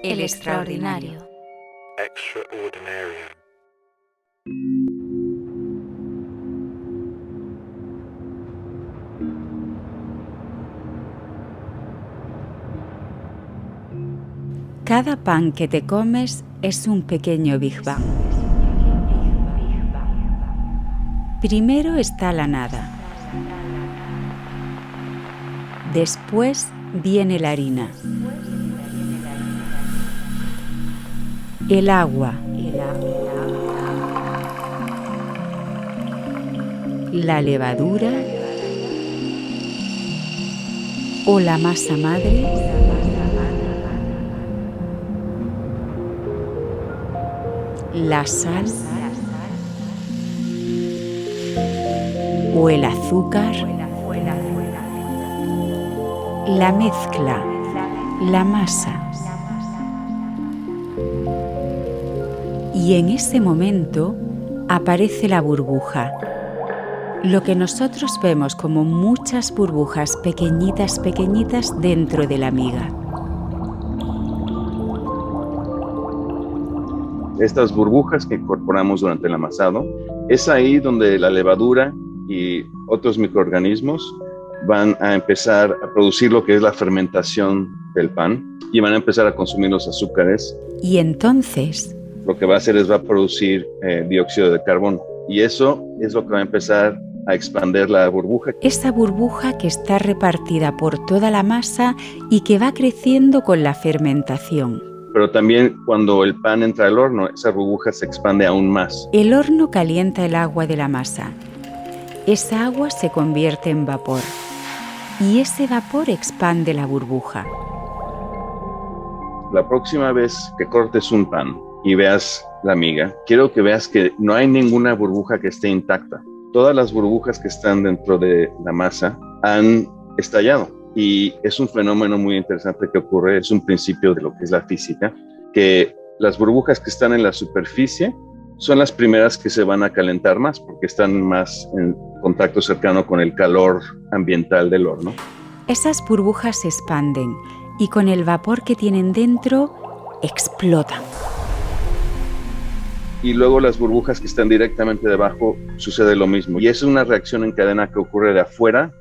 El extraordinario. Extraordinarium. Cada pan que te comes es un pequeño Big Bang. Primero está la nada. Después viene la harina. El agua. La levadura. O la masa madre. La sal. O el azúcar. La mezcla. La masa. Y en ese momento aparece la burbuja. Lo que nosotros vemos como muchas burbujas pequeñitas dentro de la miga. Estas burbujas que incorporamos durante el amasado, es ahí donde la levadura y otros microorganismos van a empezar a producir lo que es la fermentación del pan y van a empezar a consumir los azúcares. Y entonces lo que va a hacer es va a producir dióxido de carbono y eso es lo que va a empezar a expandir la burbuja. Esa burbuja que está repartida por toda la masa y que va creciendo con la fermentación. Pero también cuando el pan entra al horno, esa burbuja se expande aún más. El horno calienta el agua de la masa. Esa agua se convierte en vapor y ese vapor expande la burbuja. La próxima vez que cortes un pan y veas la miga, quiero que veas que no hay ninguna burbuja que esté intacta. Todas las burbujas que están dentro de la masa han estallado y es un fenómeno muy interesante que ocurre, es un principio de lo que es la física, que las burbujas que están en la superficie son las primeras que se van a calentar más porque están más en contacto cercano con el calor ambiental del horno. Esas burbujas se expanden y con el vapor que tienen dentro explotan. Y luego las burbujas que están directamente debajo sucede lo mismo. Y es una reacción en cadena que ocurre de afuera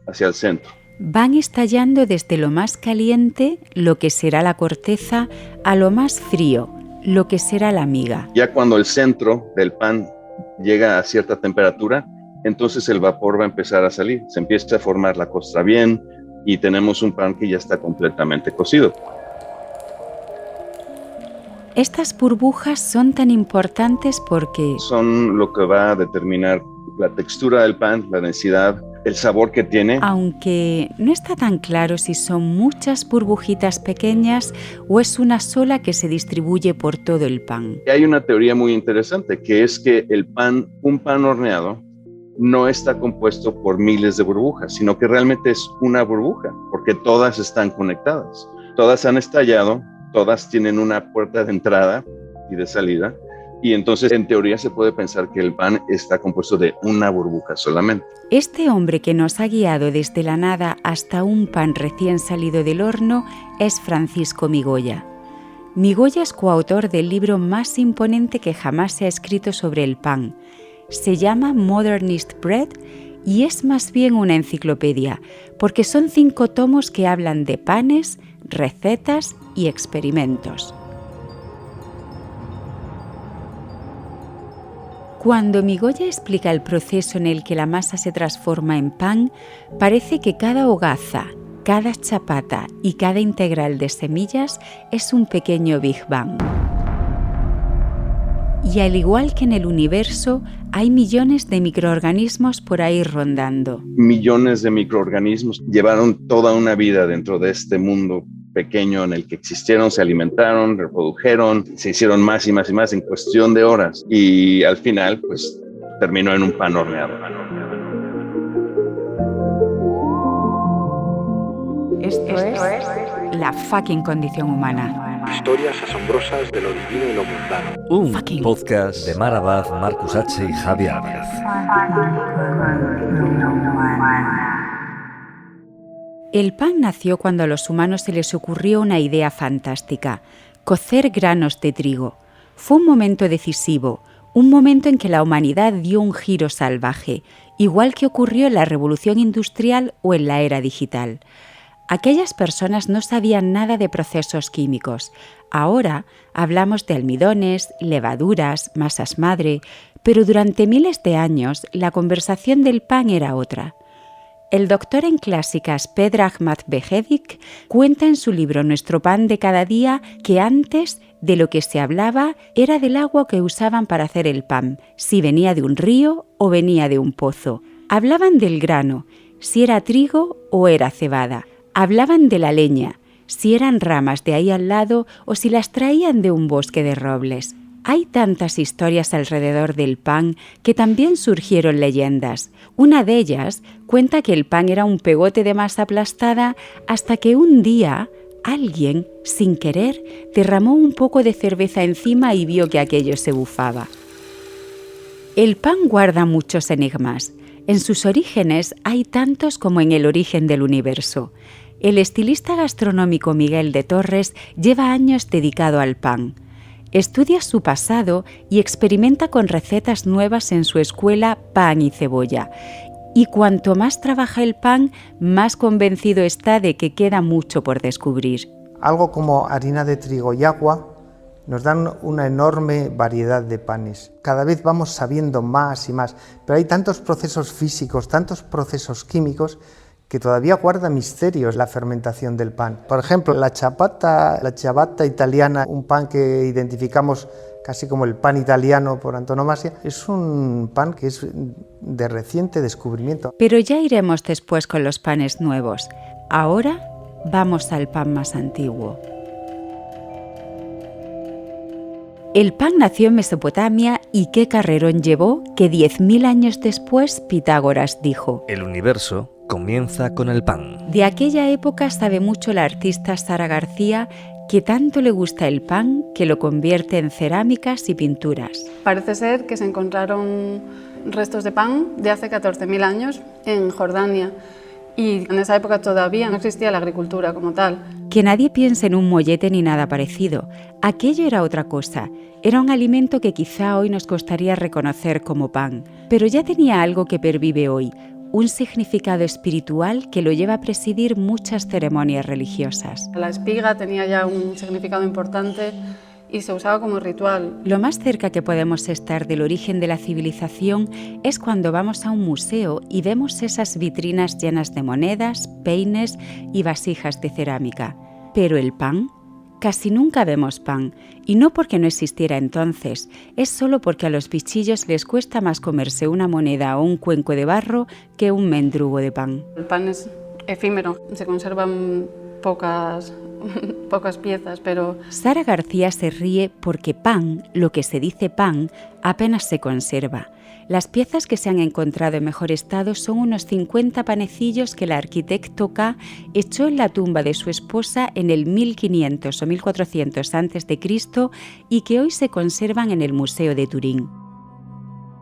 hacia el centro. Van estallando desde lo más caliente, lo que será la corteza, a lo más frío, lo que será la miga. Ya cuando el centro del pan llega a cierta temperatura, entonces el vapor va a empezar a salir. Se empieza a formar la costra bien y tenemos un pan que ya está completamente cocido. Estas burbujas son tan importantes porque son lo que va a determinar la textura del pan, la densidad, el sabor que tiene. Aunque no está tan claro si son muchas burbujitas pequeñas o es una sola que se distribuye por todo el pan. Hay una teoría muy interesante que es que un pan horneado no está compuesto por miles de burbujas, sino que realmente es una burbuja, porque todas están conectadas. Todas han estallado, todas tienen una puerta de entrada y de salida, y entonces en teoría se puede pensar que el pan está compuesto de una burbuja solamente. Este hombre que nos ha guiado desde la nada hasta un pan recién salido del horno es Francisco Migoya. Migoya es coautor del libro más imponente que jamás se ha escrito sobre el pan. Se llama Modernist Bread y es más bien una enciclopedia, porque son 5 tomos que hablan de panes, recetas y experimentos. Cuando Migoya explica el proceso en el que la masa se transforma en pan, parece que cada hogaza, cada chapata y cada integral de semillas es un pequeño Big Bang. Y al igual que en el universo, hay millones de microorganismos por ahí rondando. Millones de microorganismos llevaron toda una vida dentro de este mundo pequeño en el que existieron, se alimentaron, reprodujeron, se hicieron más y más y más en cuestión de horas y al final pues terminó en un pan horneado. Esto es la fucking condición humana. Historias asombrosas de lo divino y lo mundano. Un Fucking podcast de Mar Abad, Marcus H. y Javi Álvarez. El pan nació cuando a los humanos se les ocurrió una idea fantástica: cocer granos de trigo. Fue un momento decisivo, un momento en que la humanidad dio un giro salvaje, igual que ocurrió en la Revolución Industrial o en la era digital. Aquellas personas no sabían nada de procesos químicos. Ahora hablamos de almidones, levaduras, masas madre, pero durante miles de años la conversación del pan era otra. El doctor en clásicas Predrag Matvejevic cuenta en su libro Nuestro pan de cada día que antes de lo que se hablaba era del agua que usaban para hacer el pan, si venía de un río o venía de un pozo. Hablaban del grano, si era trigo o era cebada. Hablaban de la leña, si eran ramas de ahí al lado o si las traían de un bosque de robles. Hay tantas historias alrededor del pan que también surgieron leyendas. Una de ellas cuenta que el pan era un pegote de masa aplastada hasta que un día alguien, sin querer, derramó un poco de cerveza encima y vio que aquello se bufaba. El pan guarda muchos enigmas. En sus orígenes hay tantos como en el origen del universo. El estilista gastronómico Miguel de Torres lleva años dedicado al pan. Estudia su pasado y experimenta con recetas nuevas en su escuela Pan y Cebolla. Y cuanto más trabaja el pan, más convencido está de que queda mucho por descubrir. Algo como harina de trigo y agua nos dan una enorme variedad de panes. Cada vez vamos sabiendo más y más, pero hay tantos procesos físicos, tantos procesos químicos que todavía guarda misterios la fermentación del pan. Por ejemplo, la ciabatta italiana, un pan que identificamos casi como el pan italiano por antonomasia, es un pan que es de reciente descubrimiento. Pero ya iremos después con los panes nuevos. Ahora vamos al pan más antiguo. El pan nació en Mesopotamia y qué carrerón llevó que 10.000 años después Pitágoras dijo: El universo comienza con el pan. De aquella época sabe mucho la artista Sara García, que tanto le gusta el pan que lo convierte en cerámicas y pinturas. Parece ser que se encontraron restos de pan de hace 14.000 años en Jordania y en esa época todavía no existía la agricultura como tal. Que nadie piense en un mollete ni nada parecido. Aquello era otra cosa. Era un alimento que quizá hoy nos costaría reconocer como pan, pero ya tenía algo que pervive hoy, un significado espiritual que lo lleva a presidir muchas ceremonias religiosas. La espiga tenía ya un significado importante y se usaba como ritual. Lo más cerca que podemos estar del origen de la civilización es cuando vamos a un museo y vemos esas vitrinas llenas de monedas, peines y vasijas de cerámica. Pero el pan, casi nunca vemos pan, y no porque no existiera entonces, es solo porque a los bichillos les cuesta más comerse una moneda o un cuenco de barro que un mendrugo de pan. El pan es efímero, se conservan pocas piezas, pero... Sara García se ríe porque pan, lo que se dice pan, apenas se conserva. Las piezas que se han encontrado en mejor estado son unos 50 panecillos que el arquitecto K echó en la tumba de su esposa en el 1500 o 1400 a.C. y que hoy se conservan en el Museo de Turín.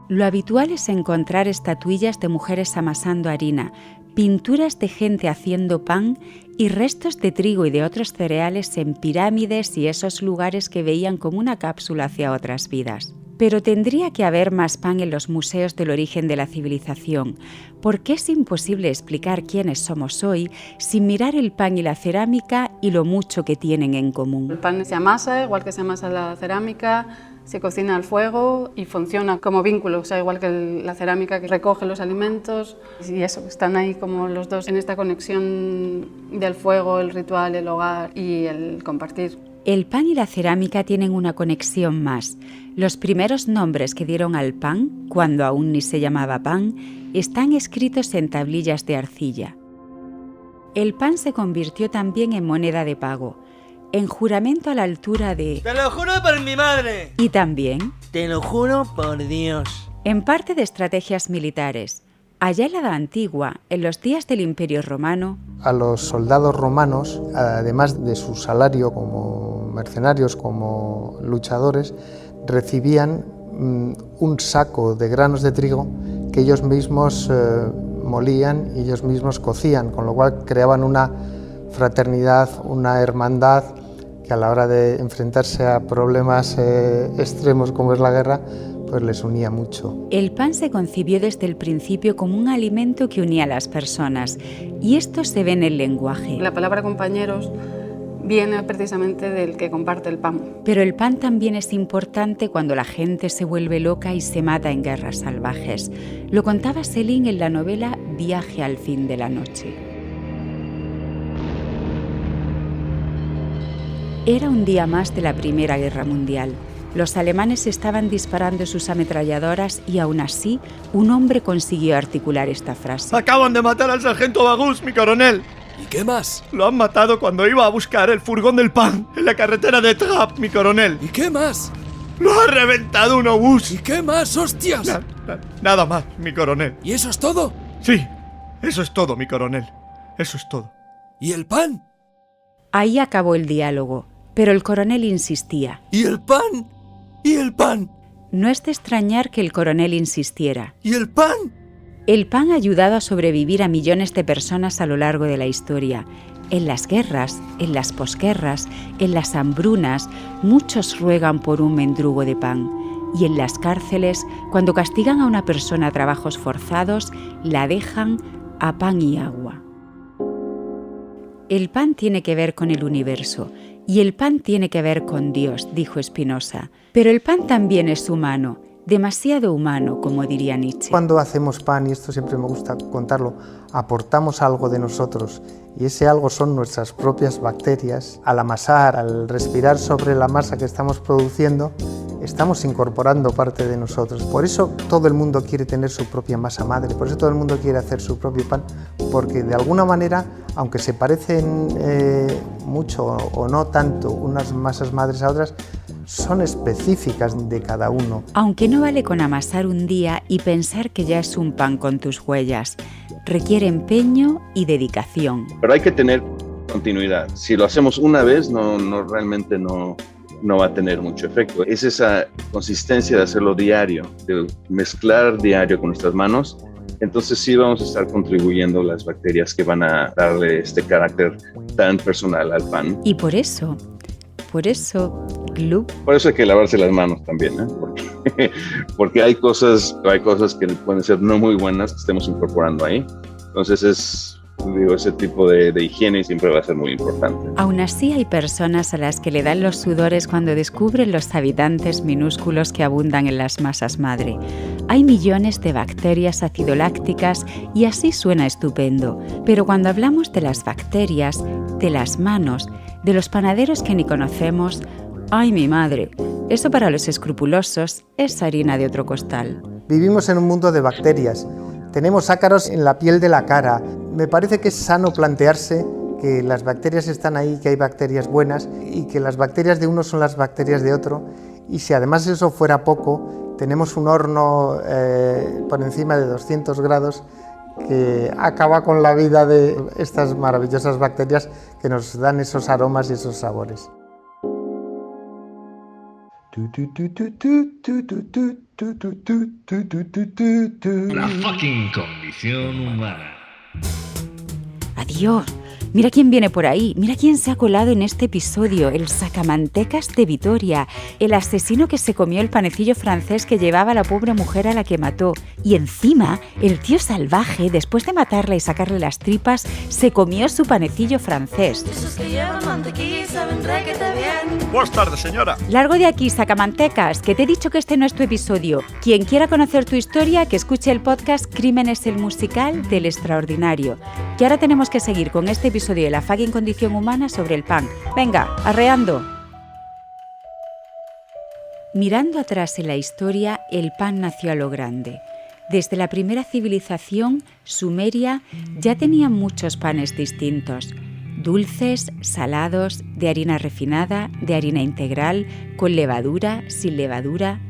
Lo habitual es encontrar estatuillas de mujeres amasando harina, pinturas de gente haciendo pan y restos de trigo y de otros cereales en pirámides y esos lugares que veían como una cápsula hacia otras vidas. Pero tendría que haber más pan en los museos del origen de la civilización, porque es imposible explicar quiénes somos hoy sin mirar el pan y la cerámica y lo mucho que tienen en común. El pan se amasa, igual que se amasa la cerámica, se cocina al fuego y funciona como vínculo, o sea, igual que la cerámica que recoge los alimentos. Y eso, están ahí como los dos en esta conexión del fuego, el ritual, el hogar y el compartir. El pan y la cerámica tienen una conexión más. Los primeros nombres que dieron al pan, cuando aún ni se llamaba pan, están escritos en tablillas de arcilla. El pan se convirtió también en moneda de pago, en juramento a la altura de... ¡Te lo juro por mi madre! Y también... ¡Te lo juro por Dios! En parte de estrategias militares. Allá en la Edad Antigua, en los días del Imperio Romano... A los soldados romanos, además de su salario como mercenarios, como luchadores, recibían un saco de granos de trigo que ellos mismos molían y ellos mismos cocían, con lo cual creaban una fraternidad, una hermandad que a la hora de enfrentarse a problemas extremos como es la guerra, pues les unía mucho. El pan se concibió desde el principio como un alimento que unía a las personas, y esto se ve en el lenguaje. La palabra compañeros viene precisamente del que comparte el pan. Pero el pan también es importante cuando la gente se vuelve loca y se mata en guerras salvajes. Lo contaba Céline en la novela Viaje al fin de la noche. Era un día más de la Primera Guerra Mundial. Los alemanes estaban disparando sus ametralladoras y aún así un hombre consiguió articular esta frase. Acaban de matar al sargento Bagus, mi coronel. ¿Y qué más? Lo han matado cuando iba a buscar el furgón del pan en la carretera de Trapp, mi coronel. ¿Y qué más? ¡Lo ha reventado un obús! ¿Y qué más, hostias? Nada más, mi coronel. ¿Y eso es todo? Sí, eso es todo, mi coronel. Eso es todo. ¿Y el pan? Ahí acabó el diálogo, pero el coronel insistía. ¿Y el pan? ¿Y el pan? No es de extrañar que el coronel insistiera. ¿Y el pan? El pan ha ayudado a sobrevivir a millones de personas a lo largo de la historia. En las guerras, en las posguerras, en las hambrunas, muchos ruegan por un mendrugo de pan. Y en las cárceles, cuando castigan a una persona a trabajos forzados, la dejan a pan y agua. El pan tiene que ver con el universo y el pan tiene que ver con Dios, dijo Spinoza. Pero el pan también es humano, demasiado humano, como diría Nietzsche. Cuando hacemos pan, y esto siempre me gusta contarlo, aportamos algo de nosotros y ese algo son nuestras propias bacterias. Al amasar, al respirar sobre la masa que estamos produciendo, estamos incorporando parte de nosotros. Por eso todo el mundo quiere tener su propia masa madre, por eso todo el mundo quiere hacer su propio pan, porque de alguna manera, aunque se parecen mucho o no tanto unas masas madres a otras, son específicas de cada uno. Aunque no vale con amasar un día y pensar que ya es un pan con tus huellas, requiere empeño y dedicación. Pero hay que tener continuidad. Si lo hacemos una vez, realmente no va a tener mucho efecto. Es esa consistencia de hacerlo diario, de mezclar diario con nuestras manos. Entonces sí vamos a estar contribuyendo las bacterias que van a darle este carácter tan personal al pan. Y por eso, Glub. Por eso hay que lavarse las manos también, ¿eh? Porque hay cosas que pueden ser no muy buenas que estemos incorporando ahí. Entonces ese tipo de higiene siempre va a ser muy importante. Aún así hay personas a las que le dan los sudores cuando descubren los habitantes minúsculos que abundan en las masas madre. Hay millones de bacterias acidolácticas y así suena estupendo. Pero cuando hablamos de las bacterias, de las manos, de los panaderos que ni conocemos, ¡ay, mi madre! Eso para los escrupulosos es harina de otro costal. Vivimos en un mundo de bacterias. Tenemos ácaros en la piel de la cara. Me parece que es sano plantearse que las bacterias están ahí, que hay bacterias buenas y que las bacterias de uno son las bacterias de otro. Y si además eso fuera poco, tenemos un horno por encima de 200 grados que acaba con la vida de estas maravillosas bacterias que nos dan esos aromas y esos sabores. La fucking condición humana. Adiós. Mira quién viene por ahí, mira quién se ha colado en este episodio, el sacamantecas de Vitoria, el asesino que se comió el panecillo francés que llevaba a la pobre mujer a la que mató. Y encima, el tío salvaje, después de matarla y sacarle las tripas, se comió su panecillo francés. Esos que llevan mantequilla saben requete bien. Buenas tardes, señora. Largo de aquí, sacamantecas, que te he dicho que este no es tu episodio. Quien quiera conocer tu historia, que escuche el podcast Crímenes el musical del extraordinario. Que ahora tenemos que seguir con este episodio de la fucking condición humana sobre el pan. Venga, arreando. Mirando atrás en la historia, el pan nació a lo grande. Desde la primera civilización, Sumeria, ya tenían muchos panes distintos. Dulces, salados, de harina refinada, de harina integral, con levadura, sin levadura.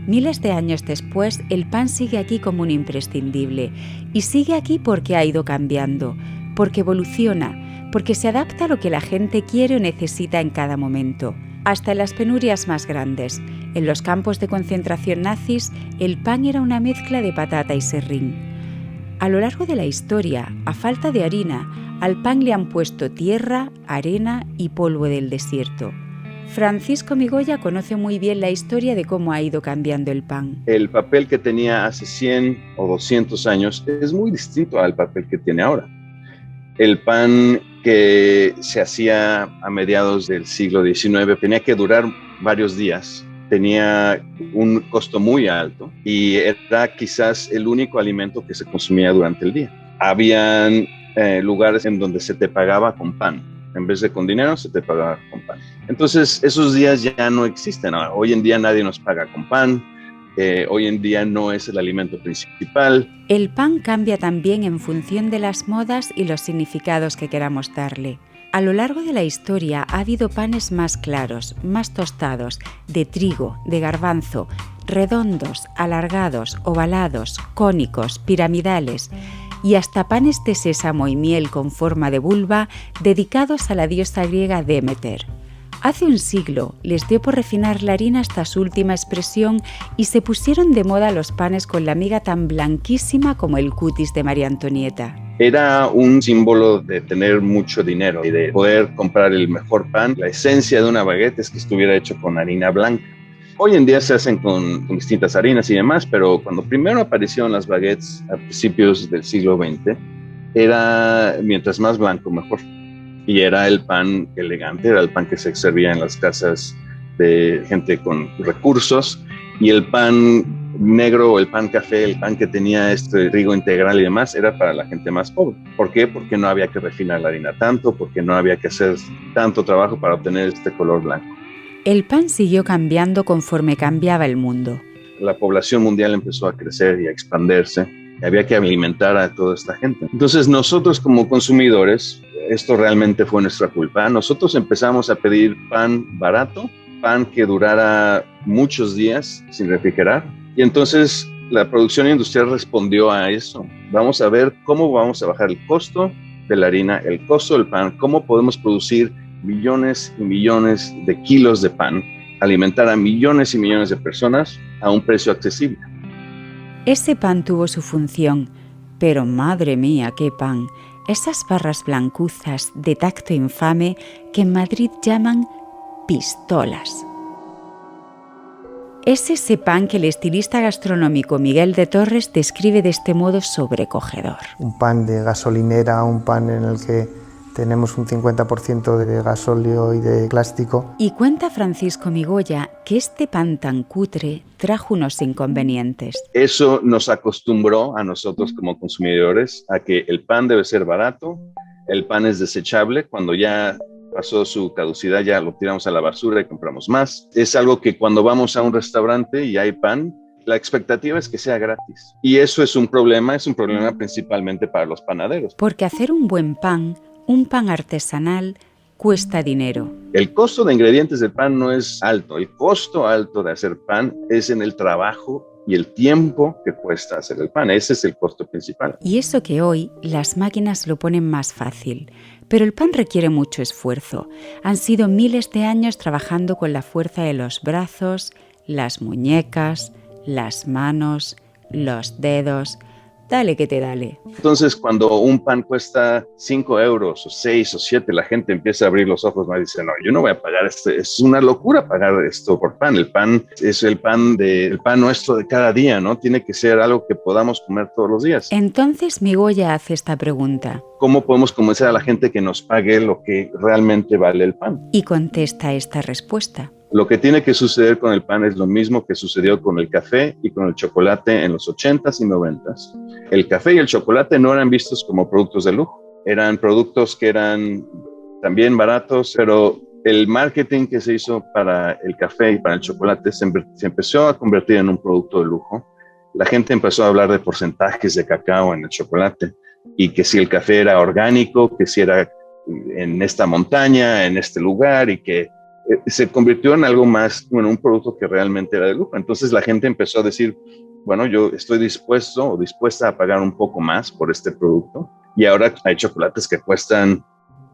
Miles de años después, el pan sigue aquí como un imprescindible. Y sigue aquí porque ha ido cambiando, porque evoluciona, porque se adapta a lo que la gente quiere o necesita en cada momento. Hasta en las penurias más grandes. En los campos de concentración nazis, el pan era una mezcla de patata y serrín. A lo largo de la historia, a falta de harina, al pan le han puesto tierra, arena y polvo del desierto. Francisco Migoya conoce muy bien la historia de cómo ha ido cambiando el pan. El papel que tenía hace 100 o 200 años es muy distinto al papel que tiene ahora. El pan que se hacía a mediados del siglo XIX tenía que durar varios días, tenía un costo muy alto y era quizás el único alimento que se consumía durante el día. Habían lugares en donde se te pagaba con pan. En vez de con dinero, se te pagaba con pan. Entonces, esos días ya no existen. Hoy en día nadie nos paga con pan. Hoy en día no es el alimento principal. El pan cambia también en función de las modas y los significados que queramos darle. A lo largo de la historia ha habido panes más claros, más tostados, de trigo, de garbanzo, redondos, alargados, ovalados, cónicos, piramidales y hasta panes de sésamo y miel con forma de vulva dedicados a la diosa griega Demeter. Hace un siglo les dio por refinar la harina hasta su última expresión y se pusieron de moda los panes con la miga tan blanquísima como el cutis de María Antonieta. Era un símbolo de tener mucho dinero y de poder comprar el mejor pan. La esencia de una baguette es que estuviera hecho con harina blanca. Hoy en día se hacen con distintas harinas y demás, pero cuando primero aparecieron las baguettes a principios del siglo XX, era mientras más blanco mejor. Y era el pan elegante, era el pan que se servía en las casas de gente con recursos, y el pan negro o el pan café, el pan que tenía este trigo integral y demás, era para la gente más pobre. ¿Por qué? Porque no había que refinar la harina tanto, porque no había que hacer tanto trabajo para obtener este color blanco. El pan siguió cambiando conforme cambiaba el mundo. La población mundial empezó a crecer y a expandirse, y había que alimentar a toda esta gente. Entonces nosotros como consumidores, esto realmente fue nuestra culpa. Nosotros empezamos a pedir pan barato, pan que durara muchos días sin refrigerar. Y entonces la producción industrial respondió a eso. Vamos a ver cómo vamos a bajar el costo de la harina, el costo del pan, cómo podemos producir millones y millones de kilos de pan, alimentar a millones y millones de personas a un precio accesible. Ese pan tuvo su función, pero madre mía, qué pan. Esas barras blancuzas de tacto infame que en Madrid llaman pistolas. Es ese pan que el estilista gastronómico Miguel de Torres describe de este modo sobrecogedor. Un pan de gasolinera, un pan en el que tenemos un 50% de gasóleo y de plástico. Y cuenta Francisco Migoya que este pan tan cutre trajo unos inconvenientes. Eso nos acostumbró a nosotros como consumidores a que el pan debe ser barato, el pan es desechable, cuando ya pasó su caducidad ya lo tiramos a la basura y compramos más. Es algo que cuando vamos a un restaurante y hay pan, la expectativa es que sea gratis. Y eso es un problema principalmente para los panaderos. Porque hacer un buen pan, un pan artesanal, cuesta dinero. El costo de ingredientes del pan no es alto. El costo alto de hacer pan es en el trabajo y el tiempo que cuesta hacer el pan. Ese es el costo principal. Y eso que hoy las máquinas lo ponen más fácil. Pero el pan requiere mucho esfuerzo. Han sido miles de años trabajando con la fuerza de los brazos, las muñecas, las manos, los dedos. Dale que te dale. Entonces, cuando un pan cuesta 5 euros o 6 o 7, la gente empieza a abrir los ojos y dice, no, yo no voy a pagar esto. Es una locura pagar esto por pan. El pan es el pan nuestro de cada día, ¿no? Tiene que ser algo que podamos comer todos los días. Entonces, Migoya hace esta pregunta. ¿Cómo podemos convencer a la gente que nos pague lo que realmente vale el pan? Y contesta esta respuesta. Lo que tiene que suceder con el pan es lo mismo que sucedió con el café y con el chocolate en los 80s y 90s. El café y el chocolate no eran vistos como productos de lujo. Eran productos que eran también baratos, pero el marketing que se hizo para el café y para el chocolate se empezó a convertir en un producto de lujo. La gente empezó a hablar de porcentajes de cacao en el chocolate y que si el café era orgánico, que si era en esta montaña, en este lugar, y que se convirtió en algo más, bueno, un producto que realmente era de lujo. Entonces la gente empezó a decir, bueno, yo estoy dispuesto o dispuesta a pagar un poco más por este producto. Y ahora hay chocolates que cuestan,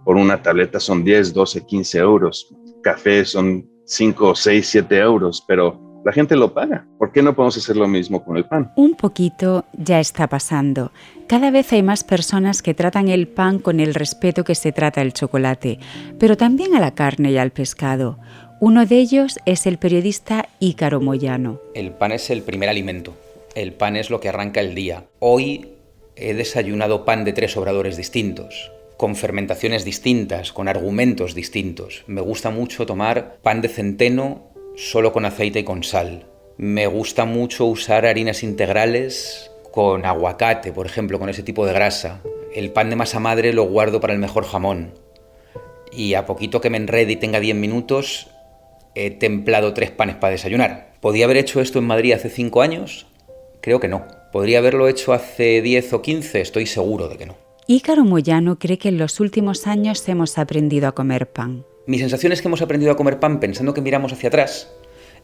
por una tableta son 10, 12, 15 euros. Café son 5, 6, 7 euros, pero La gente lo paga. ¿Por qué no podemos hacer lo mismo con el pan? Un poquito ya está pasando. Cada vez hay más personas que tratan el pan con el respeto que se trata el chocolate, pero también a la carne y al pescado. Uno de ellos es el periodista Ícaro Moyano. El pan es el primer alimento. El pan es lo que arranca el día. Hoy he desayunado pan de 3 obradores distintos, con fermentaciones distintas, con argumentos distintos. Me gusta mucho tomar pan de centeno solo con aceite y con sal. Me gusta mucho usar harinas integrales con aguacate, por ejemplo, con ese tipo de grasa. El pan de masa madre lo guardo para el mejor jamón. Y a poquito que me enrede y tenga 10 minutos, he templado 3 panes para desayunar. ¿Podía haber hecho esto en Madrid hace 5 años? Creo que no. ¿Podría haberlo hecho hace 10 o 15? Estoy seguro de que no. Ícaro Moyano cree que en los últimos años hemos aprendido a comer pan. Mi sensación es que hemos aprendido a comer pan pensando que miramos hacia atrás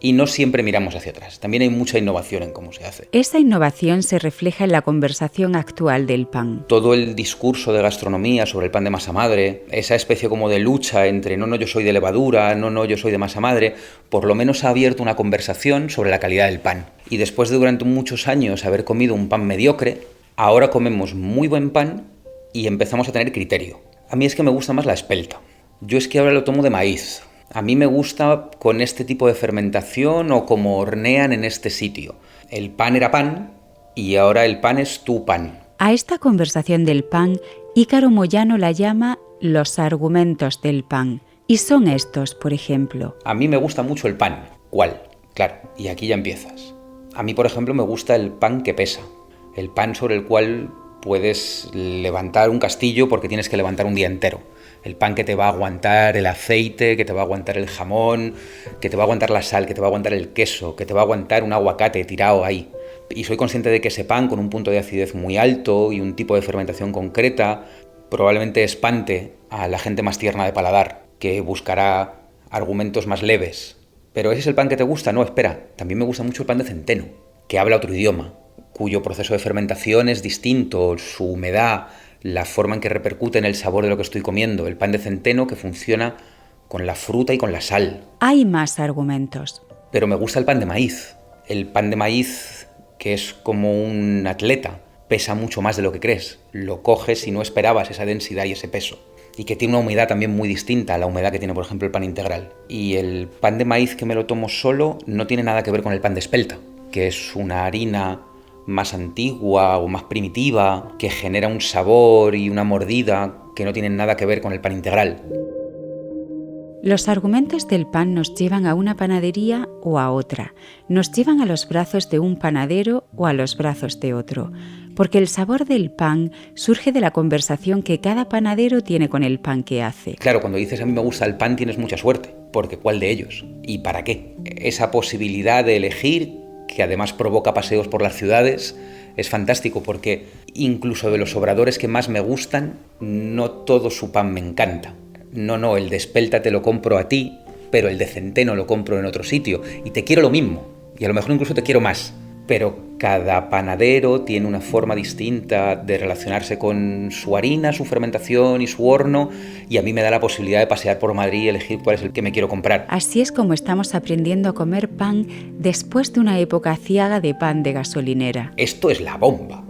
y no siempre miramos hacia atrás. También hay mucha innovación en cómo se hace. Esa innovación se refleja en la conversación actual del pan. Todo el discurso de gastronomía sobre el pan de masa madre, esa especie como de lucha entre no, yo soy de levadura, no, yo soy de masa madre, por lo menos ha abierto una conversación sobre la calidad del pan. Y después de durante muchos años haber comido un pan mediocre, ahora comemos muy buen pan y empezamos a tener criterio. A mí es que me gusta más la espelta. Yo es que ahora lo tomo de maíz. A mí me gusta con este tipo de fermentación o como hornean en este sitio. El pan era pan y ahora el pan es tu pan. A esta conversación del pan, Ícaro Moyano la llama los argumentos del pan. Y son estos, por ejemplo. A mí me gusta mucho el pan. ¿Cuál? Claro, y aquí ya empiezas. A mí, por ejemplo, me gusta el pan que pesa. El pan sobre el cual puedes levantar un castillo porque tienes que levantar un día entero. El pan que te va a aguantar el aceite, que te va a aguantar el jamón, que te va a aguantar la sal, que te va a aguantar el queso, que te va a aguantar un aguacate tirado ahí. Y soy consciente de que ese pan con un punto de acidez muy alto y un tipo de fermentación concreta probablemente espante a la gente más tierna de paladar, que buscará argumentos más leves. Pero ¿ese es el pan que te gusta? No, espera. También me gusta mucho el pan de centeno, que habla otro idioma, cuyo proceso de fermentación es distinto, su humedad, la forma en que repercute en el sabor de lo que estoy comiendo. El pan de centeno que funciona con la fruta y con la sal. Hay más argumentos. Pero me gusta el pan de maíz. El pan de maíz, que es como un atleta, pesa mucho más de lo que crees. Lo coges y no esperabas esa densidad y ese peso. Y que tiene una humedad también muy distinta a la humedad que tiene, por ejemplo, el pan integral. Y el pan de maíz que me lo tomo solo no tiene nada que ver con el pan de espelta, que es una harina más antigua o más primitiva, que genera un sabor y una mordida que no tienen nada que ver con el pan integral. Los argumentos del pan nos llevan a una panadería o a otra, nos llevan a los brazos de un panadero o a los brazos de otro, porque el sabor del pan surge de la conversación que cada panadero tiene con el pan que hace. Claro, cuando dices a mí me gusta el pan tienes mucha suerte, porque ¿cuál de ellos? ¿Y para qué? Esa posibilidad de elegir, que además provoca paseos por las ciudades, es fantástico porque incluso de los obradores que más me gustan, no todo su pan me encanta. No, el de espelta te lo compro a ti, pero el de centeno lo compro en otro sitio y te quiero lo mismo, y a lo mejor incluso te quiero más. Pero cada panadero tiene una forma distinta de relacionarse con su harina, su fermentación y su horno, y a mí me da la posibilidad de pasear por Madrid y elegir cuál es el que me quiero comprar. Así es como estamos aprendiendo a comer pan después de una época aciaga de pan de gasolinera. Esto es la bomba.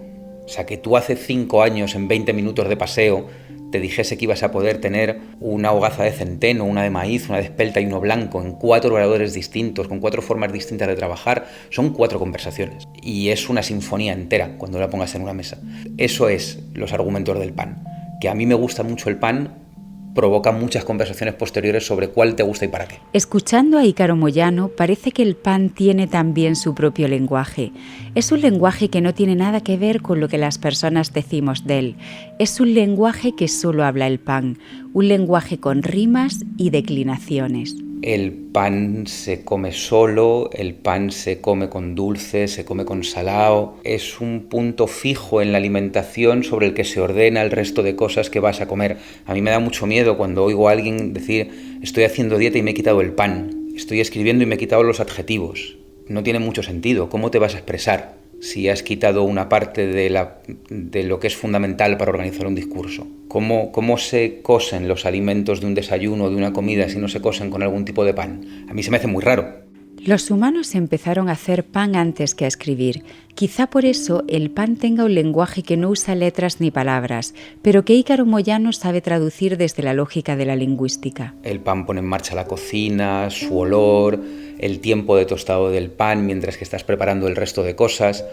O sea, que tú hace 5 años en 20 minutos de paseo te dijese que ibas a poder tener una hogaza de centeno, una de maíz, una de espelta y uno blanco en 4 oradores distintos, con 4 formas distintas de trabajar, son 4 conversaciones. Y es una sinfonía entera cuando la pongas en una mesa. Eso es los argumentos del pan. Que a mí me gusta mucho el pan, provoca muchas conversaciones posteriores sobre cuál te gusta y para qué. Escuchando a Ícaro Moyano, parece que el pan tiene también su propio lenguaje. Es un lenguaje que no tiene nada que ver con lo que las personas decimos de él. Es un lenguaje que solo habla el pan, un lenguaje con rimas y declinaciones. El pan se come solo, el pan se come con dulce, se come con salado. Es un punto fijo en la alimentación sobre el que se ordena el resto de cosas que vas a comer. A mí me da mucho miedo cuando oigo a alguien decir estoy haciendo dieta y me he quitado el pan, estoy escribiendo y me he quitado los adjetivos. No tiene mucho sentido. ¿Cómo te vas a expresar si has quitado una parte de lo que es fundamental para organizar un discurso? ¿Cómo se cosen los alimentos de un desayuno o de una comida si no se cosen con algún tipo de pan? A mí se me hace muy raro. Los humanos empezaron a hacer pan antes que a escribir. Quizá por eso el pan tenga un lenguaje que no usa letras ni palabras, pero que Ícaro Moyano sabe traducir desde la lógica de la lingüística. El pan pone en marcha la cocina, su olor, el tiempo de tostado del pan mientras que estás preparando el resto de cosas,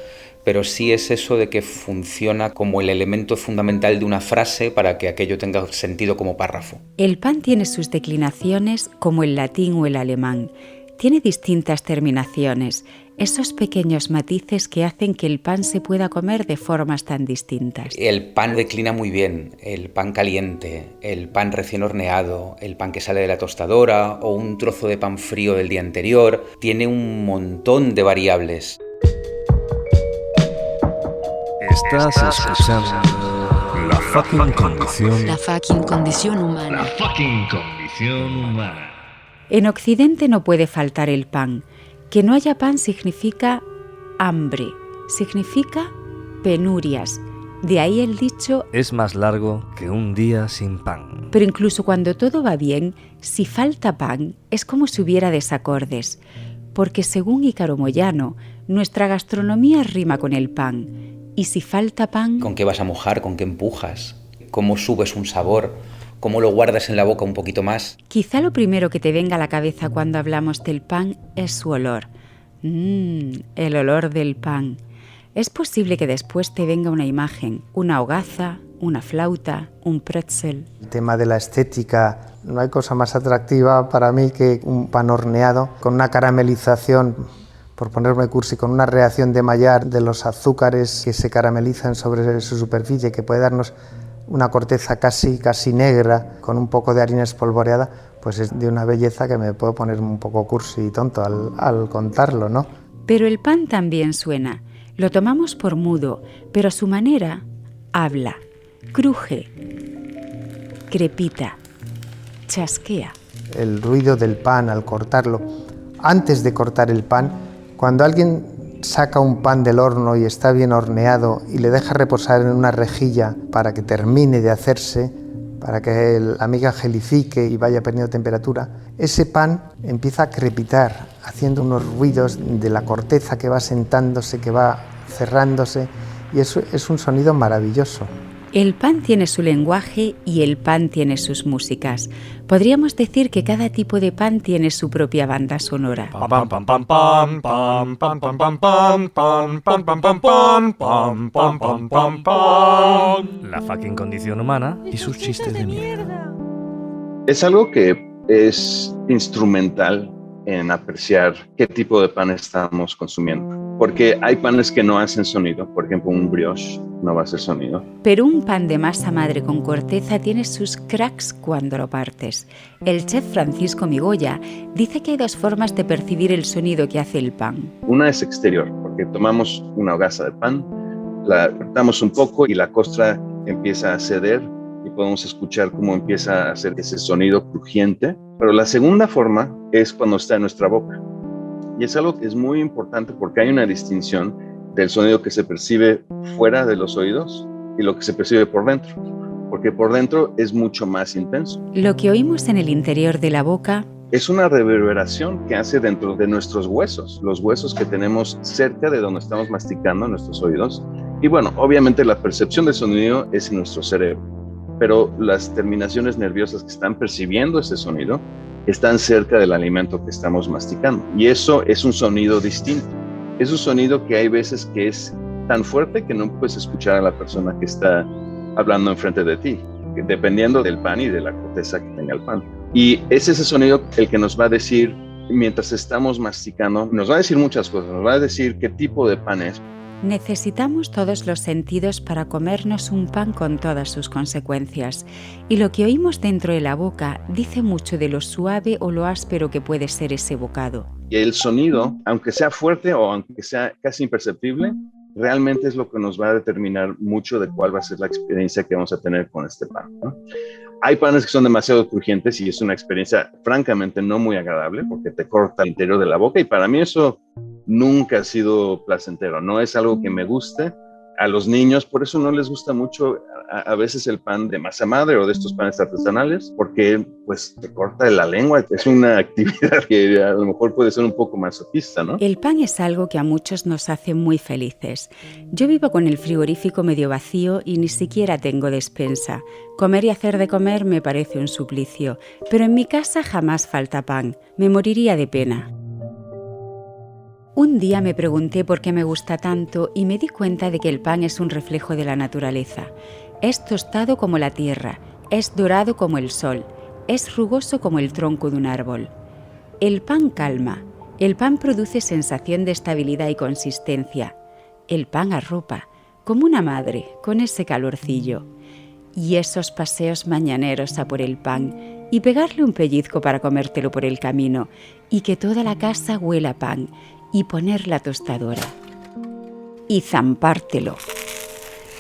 pero sí es eso de que funciona como el elemento fundamental de una frase para que aquello tenga sentido como párrafo. El pan tiene sus declinaciones como el latín o el alemán. Tiene distintas terminaciones, esos pequeños matices que hacen que el pan se pueda comer de formas tan distintas. El pan declina muy bien, el pan caliente, el pan recién horneado, el pan que sale de la tostadora o un trozo de pan frío del día anterior. Tiene un montón de variables. Estás escuchando La fucking condición. La fucking condición humana. La fucking condición humana. En Occidente no puede faltar el pan. Que no haya pan significa hambre, significa penurias. De ahí el dicho: es más largo que un día sin pan. Pero incluso cuando todo va bien, si falta pan, es como si hubiera desacordes. Porque según Ícaro Moyano, nuestra gastronomía rima con el pan. Y si falta pan... ¿Con qué vas a mojar? ¿Con qué empujas? ¿Cómo subes un sabor? ¿Cómo lo guardas en la boca un poquito más? Quizá lo primero que te venga a la cabeza cuando hablamos del pan es su olor. El olor del pan. Es posible que después te venga una imagen, una hogaza, una flauta, un pretzel. El tema de la estética, no hay cosa más atractiva para mí que un pan horneado con una caramelización, por ponerme cursi, con una reacción de Maillard de los azúcares que se caramelizan sobre su superficie, que puede darnos una corteza casi negra con un poco de harina espolvoreada, pues es de una belleza que me puedo poner un poco cursi y tonto al contarlo, ¿no? Pero el pan también suena. Lo tomamos por mudo, pero a su manera habla, cruje, crepita, chasquea. El ruido del pan al cortarlo. Antes de cortar el pan, cuando alguien saca un pan del horno y está bien horneado y le deja reposar en una rejilla para que termine de hacerse, para que la miga gelifique y vaya perdiendo temperatura, ese pan empieza a crepitar, haciendo unos ruidos de la corteza que va sentándose, que va cerrándose, y eso es un sonido maravilloso. El pan tiene su lenguaje y el pan tiene sus músicas. Podríamos decir que cada tipo de pan tiene su propia banda sonora. Pam pam pam pam pam pam pam pam pam pam pam pam pam pam pam pam pam pam pam. La fucking condición humana y sus chistes de mierda. Es algo que es instrumental en apreciar qué tipo de pan estamos consumiendo. Porque hay panes que no hacen sonido, por ejemplo un brioche no va a hacer sonido. Pero un pan de masa madre con corteza tiene sus cracks cuando lo partes. El chef Francisco Migoya dice que hay dos formas de percibir el sonido que hace el pan. Una es exterior, porque tomamos una hogaza de pan, la apretamos un poco y la costra empieza a ceder y podemos escuchar cómo empieza a hacer ese sonido crujiente. Pero la segunda forma es cuando está en nuestra boca. Y es algo que es muy importante porque hay una distinción del sonido que se percibe fuera de los oídos y lo que se percibe por dentro, porque por dentro es mucho más intenso. Lo que oímos en el interior de la boca es una reverberación que hace dentro de nuestros huesos, los huesos que tenemos cerca de donde estamos masticando nuestros oídos. Y bueno, obviamente la percepción del sonido es en nuestro cerebro, pero las terminaciones nerviosas que están percibiendo ese sonido están cerca del alimento que estamos masticando. Y eso es un sonido distinto. Es un sonido que hay veces que es tan fuerte que no puedes escuchar a la persona que está hablando enfrente de ti, dependiendo del pan y de la corteza que tenga el pan. Y es ese sonido el que nos va a decir, mientras estamos masticando, nos va a decir muchas cosas. Nos va a decir qué tipo de pan es. Necesitamos todos los sentidos para comernos un pan con todas sus consecuencias. Y lo que oímos dentro de la boca dice mucho de lo suave o lo áspero que puede ser ese bocado. Y el sonido, aunque sea fuerte o aunque sea casi imperceptible, realmente es lo que nos va a determinar mucho de cuál va a ser la experiencia que vamos a tener con este pan, ¿no? Hay panes que son demasiado crujientes y es una experiencia francamente no muy agradable porque te corta el interior de la boca y para mí eso nunca ha sido placentero, no es algo que me guste. A los niños, por eso no les gusta mucho a veces el pan de masa madre o de estos panes artesanales, porque pues te corta la lengua. Es una actividad que a lo mejor puede ser un poco masoquista, ¿no? El pan es algo que a muchos nos hace muy felices. Yo vivo con el frigorífico medio vacío y ni siquiera tengo despensa. Comer y hacer de comer me parece un suplicio, pero en mi casa jamás falta pan. Me moriría de pena. Un día me pregunté por qué me gusta tanto y me di cuenta de que el pan es un reflejo de la naturaleza. Es tostado como la tierra, es dorado como el sol, es rugoso como el tronco de un árbol. El pan calma, el pan produce sensación de estabilidad y consistencia. El pan arropa, como una madre, con ese calorcillo. Y esos paseos mañaneros a por el pan y pegarle un pellizco para comértelo por el camino y que toda la casa huela a pan y poner la tostadora y zampártelo.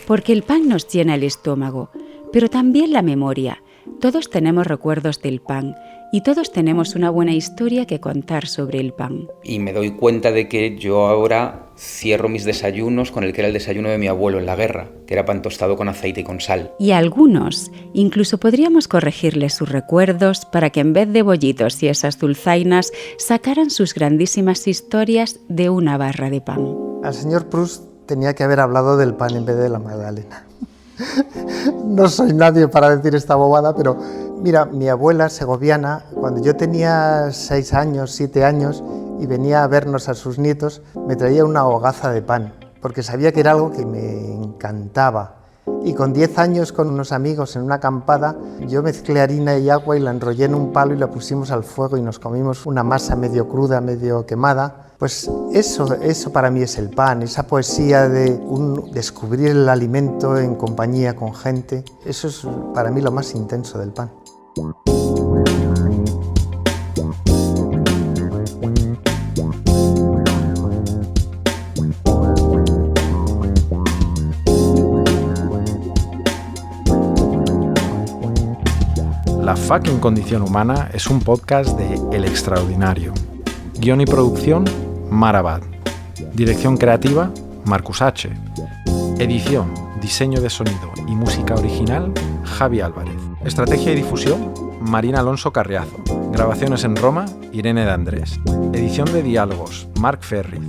Porque el pan nos llena el estómago, pero también la memoria. Todos tenemos recuerdos del pan y todos tenemos una buena historia que contar sobre el pan. Y me doy cuenta de que yo ahora cierro mis desayunos con el que era el desayuno de mi abuelo en la guerra, que era pan tostado con aceite y con sal. Y a algunos incluso podríamos corregirles sus recuerdos para que en vez de bollitos y esas dulzainas sacaran sus grandísimas historias de una barra de pan. Al señor Proust tenía que haber hablado del pan en vez de la magdalena. No soy nadie para decir esta bobada, pero mira, mi abuela segoviana, cuando yo tenía 6 años, 7 años, y venía a vernos a sus nietos, me traía una hogaza de pan, porque sabía que era algo que me encantaba. Y con 10 años, con unos amigos en una acampada, yo mezclé harina y agua y la enrollé en un palo y la pusimos al fuego y nos comimos una masa medio cruda, medio quemada. Pues eso para mí es el pan, esa poesía de descubrir el alimento en compañía con gente. Eso es para mí lo más intenso del pan. La fucking condición humana es un podcast de El Extraordinario. Guión y producción, Mar Abad. Dirección creativa, Marcus H. Edición, diseño de sonido y música original, Javi Álvarez. Estrategia y difusión, Marina Alonso Carriazo. Grabaciones en Roma, Irene de Andrés. Edición de diálogos, Marc Ferri.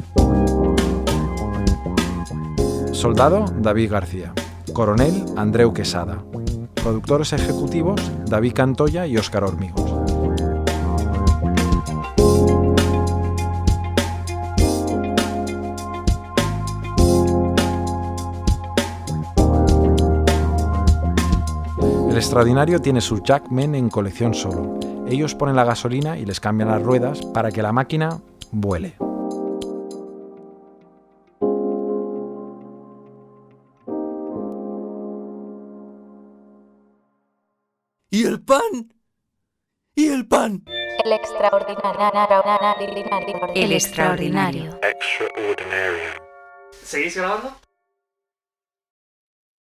Soldado, David García. Coronel, Andreu Quesada. Productores ejecutivos, David Cantoya y Óscar Hormigos. El Extraordinario tiene sus Jackmen en colección solo. Ellos ponen la gasolina y les cambian las ruedas para que la máquina vuele. ¿Y el pan? ¿Y el pan? El extraordinario. El extraordinario. Extraordinario. ¿Seguís grabando?